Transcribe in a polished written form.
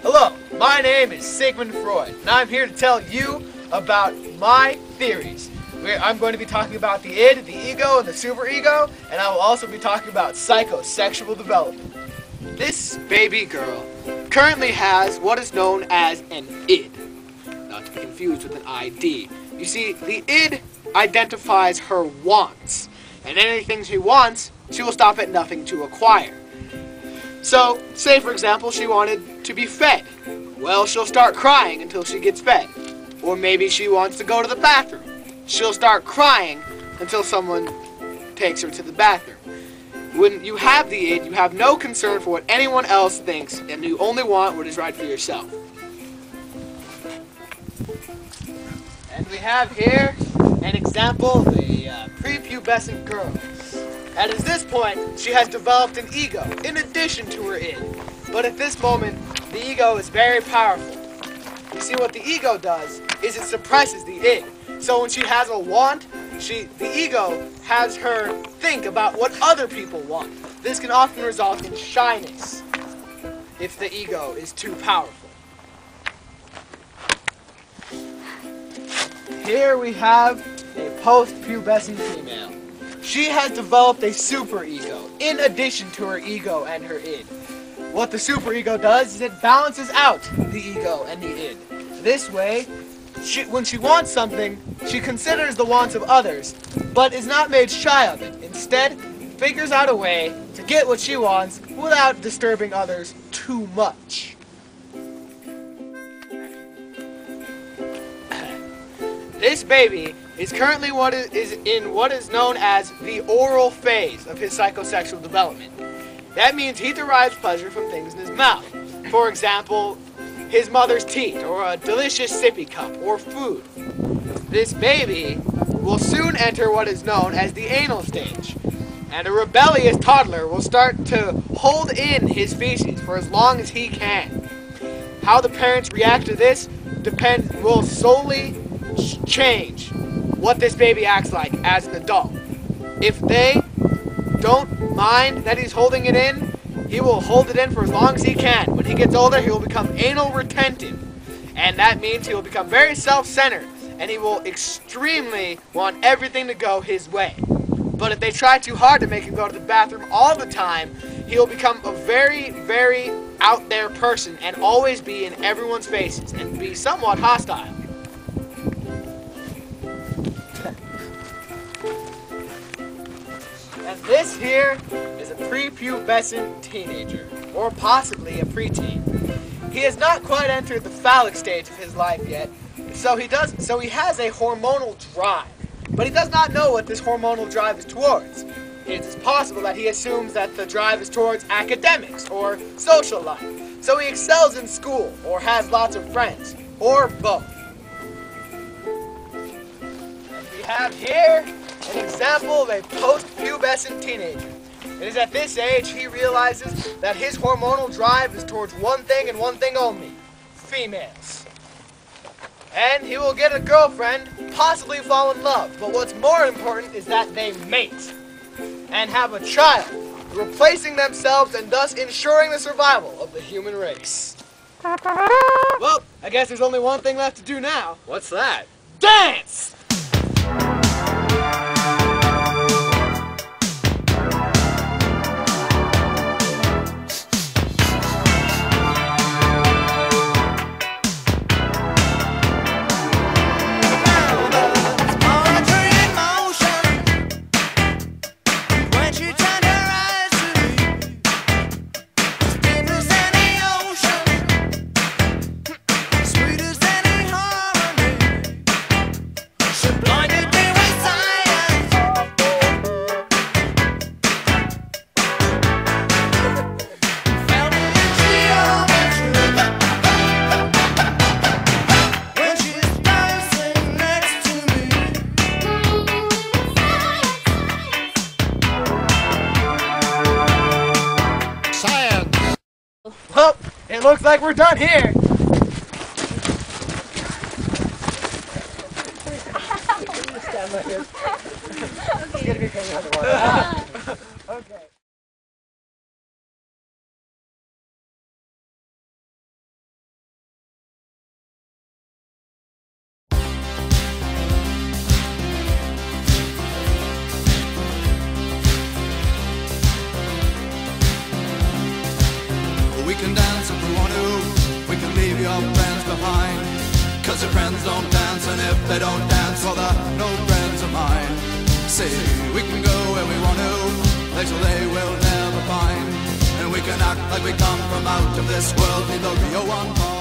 Hello, my name is Sigmund Freud, and I'm here to tell you about my theories. I'm going to be talking about the id, the ego, and the superego, and I will also be talking about psychosexual development. This baby girl currently has what is known as an id, not to be confused with an ID. You see, the id identifies her wants, and anything she wants, she will stop at nothing to acquire. So, say for example, she wanted to be fed. Well, she'll start crying until she gets fed. Or maybe she wants to go to the bathroom. She'll start crying until someone takes her to the bathroom. When you have the id, you have no concern for what anyone else thinks, and you only want what is right for yourself. And we have here an example of a prepubescent girl. At this point, she has developed an ego in addition to her id. But at this moment, the ego is very powerful. You see, what the ego does is it suppresses the id. So when she has a want, the ego has her think about what other people want. This can often result in shyness if the ego is too powerful. Here we have a post-pubescent female. She has developed a superego in addition to her ego and her id. What the superego does is it balances out the ego and the id. This way, when she wants something, she considers the wants of others, but is not made shy of it. Instead, figures out a way to get what she wants without disturbing others too much. This baby is currently in what is known as the oral phase of his psychosexual development. That means he derives pleasure from things in his mouth. For example, his mother's teeth, or a delicious sippy cup, or food. This baby will soon enter what is known as the anal stage, and a rebellious toddler will start to hold in his feces for as long as he can. How the parents react to this will solely change what this baby acts like as an adult. If they don't mind that he's holding it in, he will hold it in for as long as he can. When he gets older, he will become anal retentive. And that means he will become very self-centered, and he will extremely want everything to go his way. But if they try too hard to make him go to the bathroom all the time, he'll become a very, very out there person and always be in everyone's faces and be somewhat hostile. And this here is a prepubescent teenager, or possibly a preteen. He has not quite entered the phallic stage of his life yet, so he has a hormonal drive, but he does not know what this hormonal drive is towards. It is possible that he assumes that the drive is towards academics or social life, so he excels in school or has lots of friends, or both. And we have here an example of a post-pubescent teenager. It is at this age he realizes that his hormonal drive is towards one thing and one thing only: females. And he will get a girlfriend, possibly fall in love, but what's more important is that they mate and have a child, replacing themselves and thus ensuring the survival of the human race. Well, I guess there's only one thing left to do now. What's that? Dance! Well, it looks like we're done here. Okay. 'cause your friends don't dance, and if they don't dance, well, they're no friends of mine. See, we can go where we want to, places they will never find, and we can act like we come from out of this world, leave the real one.